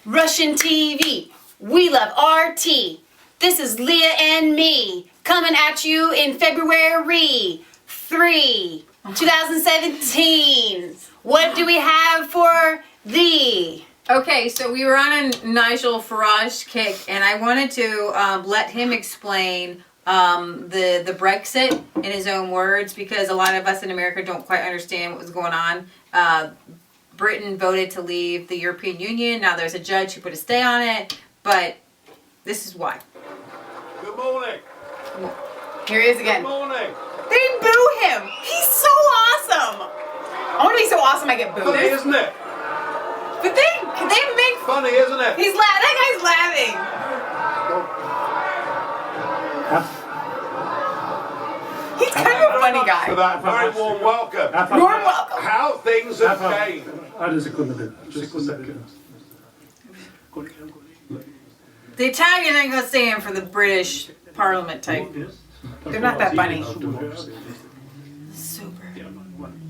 Russian TV. We love RT. This is Leah and me coming at you in February 3, 2017. What do we have for thee? Okay, so we were on a Nigel Farage kick, and I wanted to let him explain the Brexit in his own words, because a lot of us in America don't quite understand what was going on. Britain voted to leave the European Union. Now there's a judge who put a stay on it, but this is why. Good morning. Here he is again. Good morning. They boo him. He's so awesome. I want to be so awesome I get booed. Funny, isn't it? But they make Funny, isn't it? He's laughing. That guy's laughing. He's kind of a funny guy. For that very warm welcome. Warm welcome. How things have changed. The Italians ain't gonna stand for the British Parliament type. They're not that funny. Super.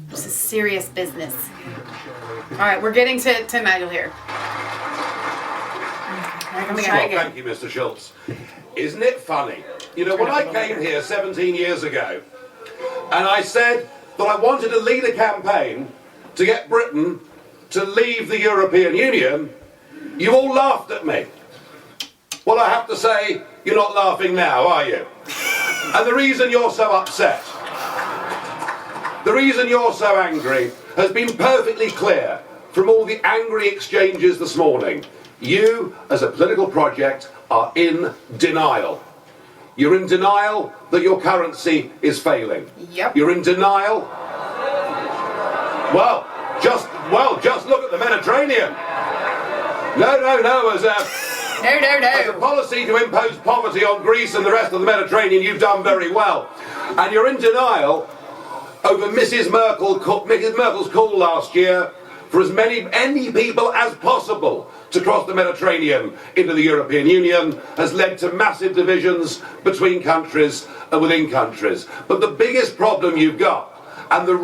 This is serious business. All right, we're getting to Nigel here. Thank you, Mr. Schultz. Isn't it funny? You know, when I came here 17 years ago, and I said that I wanted to lead a campaign to get Britain to leave the European Union, you all laughed at me. Well, I have to say, you're not laughing now, are you? And the reason you're so upset, the reason you're so angry, has been perfectly clear from all the angry exchanges this morning. You, as a political project, are in denial. You're in denial that your currency is failing. Yep. You're in denial. Well, just look at the Mediterranean. No. As a policy to impose poverty on Greece and the rest of the Mediterranean, you've done very well. And you're in denial over Mrs. Merkel's call last year for as many people as possible to cross the Mediterranean into the European Union has led to massive divisions between countries and within countries. But the biggest problem you've got, and the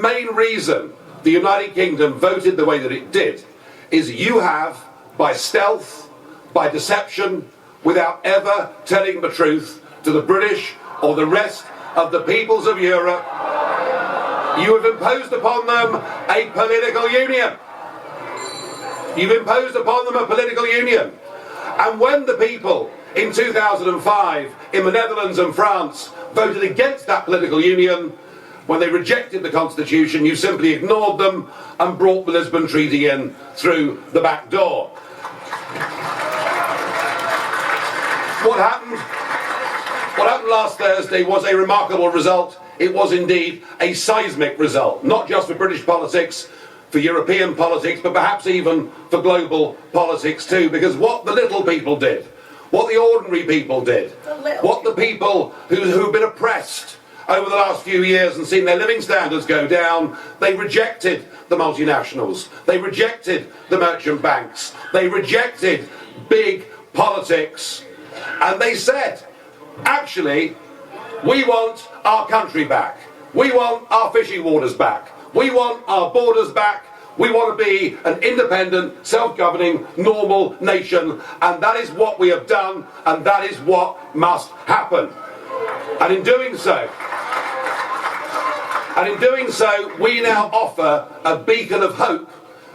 main reason the United Kingdom voted the way that it did, is you have, by stealth, by deception, without ever telling the truth to the British or the rest of the peoples of Europe, you have imposed upon them a political union. You've imposed upon them a political union. And when the people in 2005 in the Netherlands and France voted against that political union, when they rejected the Constitution, you simply ignored them and brought the Lisbon Treaty in through the back door. What happened last Thursday was a remarkable result. It was indeed a seismic result, not just for British politics, for European politics, but perhaps even for global politics too, because what the little people did, what the ordinary people did, what the people who've been oppressed over the last few years and seen their living standards go down, they rejected the multinationals, they rejected the merchant banks, they rejected big politics, and they said, actually, we want our country back. We want our fishing waters back. We want our borders back. We want to be an independent, self-governing, normal nation. And that is what we have done, and that is what must happen. And in doing so, we now offer a beacon of hope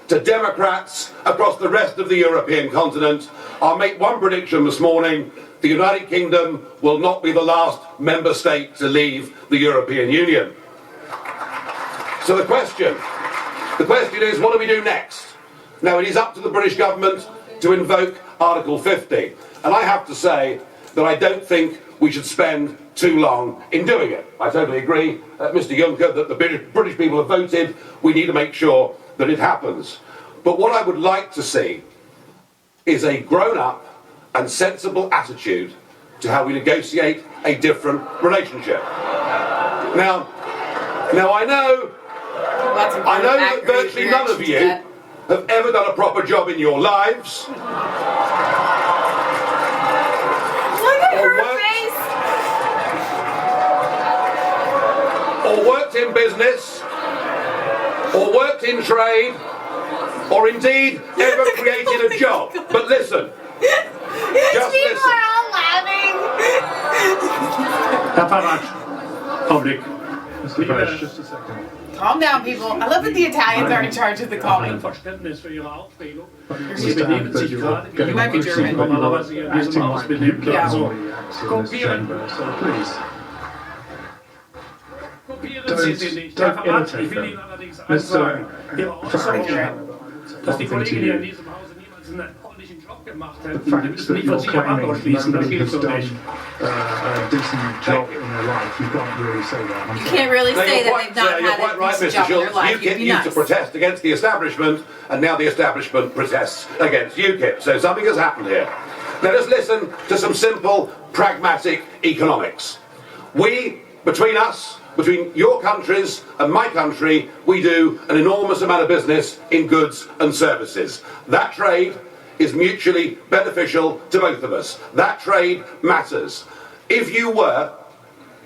to Democrats across the rest of the European continent. I'll make one prediction this morning. The United Kingdom will not be the last member state to leave the European Union. So the question is, what do we do next? Now, it is up to the British government to invoke Article 50. And I have to say that I don't think we should spend too long in doing it. I totally agree, Mr. Juncker, that the British people have voted. We need to make sure that it happens. But what I would like to see is a grown-up and sensible attitude to how we negotiate a different relationship. Now I know that virtually none of you have ever done a proper job in your lives. Look at her face. Or worked in business, or worked in trade, or indeed ever created a job. But listen, just People listen. are all laughing. Herr Farage, public. Mr. Farage, just a second. Calm down, people. I love that the Italians are in charge of the calming. Verständnis für Ihre Aufregung. Sie Mr. benehmen sich Ambassador, gerade getting might be wie German. sich normalerweise in diesem acting Haus like benehmen. you Yeah. Also, normally act in this chamber, so please. kopieren Sie sie nicht. Herr Farage, ich will Ihnen allerdings eins sagen. Ihre Äußerung, dass die Kollegen hier in diesem Hause niemals einen ordentlichen Job gemacht The hätten, fact müssen that nicht you're von sich herab claiming ausschließen. Das nobody geht has so done nicht. a decent job in their life, you can't really say that. I'm You sorry. can't really No, say you're that they've not you're had quite a right, decent Mr. job in their Schultz. life. You'd UKIP be used to nuts. protest against the establishment, and now the establishment protests against UKIP. So something has happened here. Let us listen to some simple, pragmatic economics. We, between us, between your countries and my country, we do an enormous amount of business in goods and services. That trade is mutually beneficial to both of us. That trade matters. If you were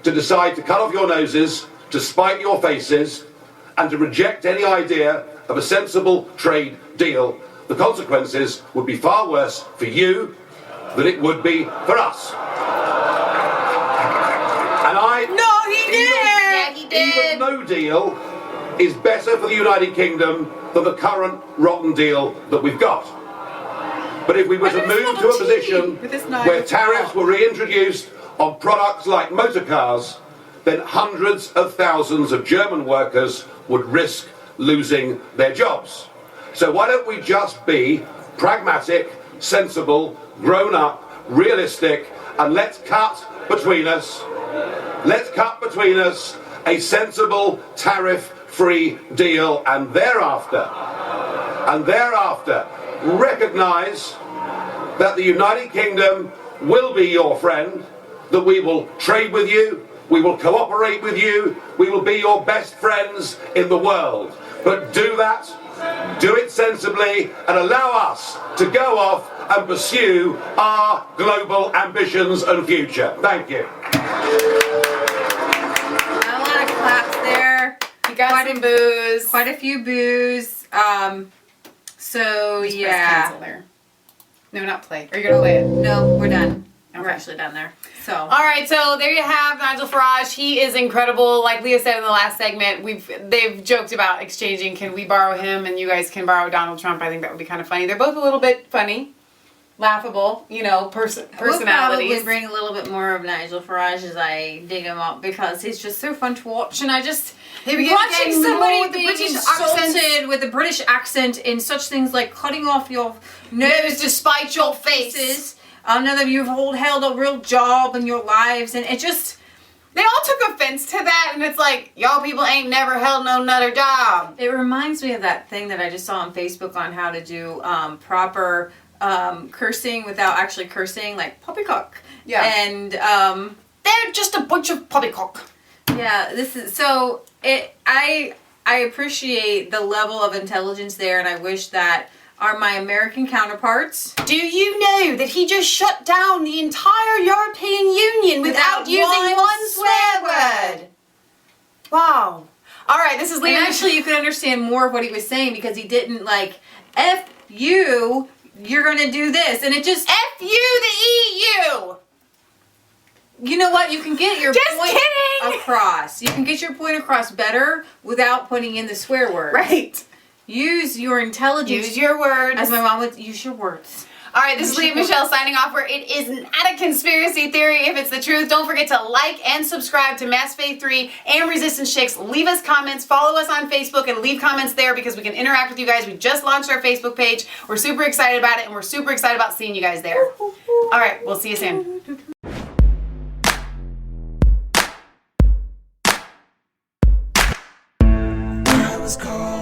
to decide to cut off your noses, to spite your faces, and to reject any idea of a sensible trade deal, the consequences would be far worse for you than it would be for us. And No, he Yeah, didn't. he did. even no deal is better for the United Kingdom than the current rotten deal that we've got. But if we were to Look at this move to little a position tea with this knife. where tariffs were reintroduced on products like motor cars, then hundreds of thousands of German workers would risk losing their jobs. So why don't we just be pragmatic, sensible, grown up, realistic, and let's cut between us a sensible tariff-free deal, and thereafter recognise that the United Kingdom will be your friend, that we will trade with you, we will cooperate with you, we will be your best friends in the world. But do that, do it sensibly, and allow us to go off and pursue our global ambitions and future. Thank you. Not a lot of claps there. You got some booze. Quite a few boos. So Press yeah. cancel there. No, not play. Are you gonna play it? No, we're done. We're Okay. actually done there. So All right, so there you have Nigel Farage. He is incredible. Like Leah said in the last segment, they've joked about exchanging. Can we borrow him and you guys can borrow Donald Trump? I think that would be kind of funny. They're both a little bit funny, laughable, we'll personalities. probably bring a little bit more of Nigel Farage as I dig him up because he's just so fun to watch, and I just begins watching getting more somebody with the being British insulted accent. with a British accent in such things like cutting off your Nose nose despite your faces. faces. None of you have held a real job in your lives, and it just. They all took offense to that, and it's like, y'all people ain't never held no nother job. It reminds me of that thing that I just saw on Facebook on how to do proper cursing without actually cursing, like poppycock. Yeah. And They're just a bunch of poppycock. yeah, this is so. I appreciate the level of intelligence there, and I wish that my American counterparts. Do you know that he just shut down the entire European Union without using one swear word? Wow. All right, this is And Leah. actually, you could understand more of what he was saying because he didn't like F you. You're gonna do this, and it just. F you the EU. You know what? You can get your Just point kidding! across. You can get your point across better without putting in the swear word. Right. Use your intelligence. Use your words. As my mom would use your words. All right, this is Leah Michelle signing off where it is not a conspiracy theory if it's the truth. Don't forget to like and subscribe to Mass Faith 3 and Resistance Chicks. Leave us comments. Follow us on Facebook and leave comments there because we can interact with you guys. We just launched our Facebook page. We're super excited about it, and we're super excited about seeing you guys there. All right, we'll see you soon. I was called